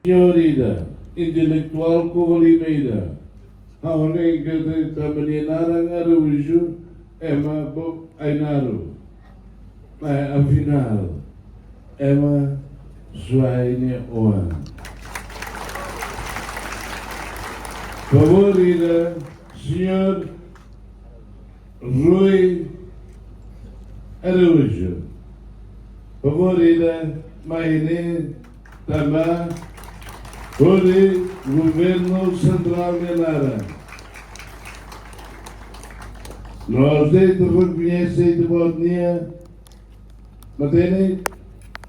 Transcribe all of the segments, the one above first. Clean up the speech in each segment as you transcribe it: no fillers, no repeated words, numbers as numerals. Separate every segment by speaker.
Speaker 1: Senhorita, intelectual Covalimeira, alguém que trabalha na Araújo, é uma Ainaro, afinal, é uma Suaine Oan. Favorita, Senhor Rui Araújo. Favorita, Maine Tamá, por Governo Central de Nara. Nós reconhecemos de Bótnia, Matene,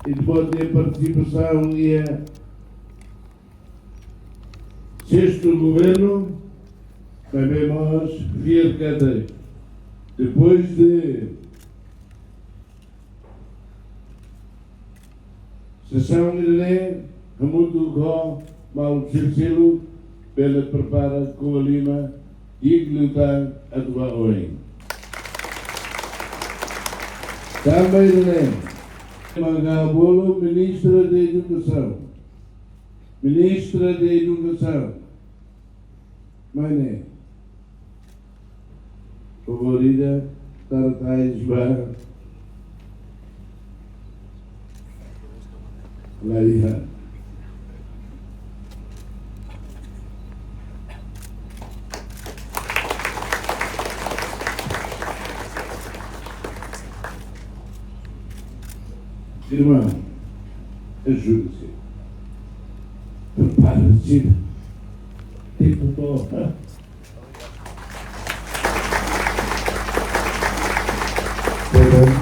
Speaker 1: e de Bótnia participação e a sexto governo, também nós, via cadeia. Depois de sessão de lei, muito bom, mal silsilo, pela prepara com a lima e lutar a tua ordem. Também de lei, Magabolo, Ministra da Educação. Ministra da Educação. Mané. Favorita, Tartais Bar. Laria. Irmão, ajude-se. Prepare-se. Tipo todo. Perdão.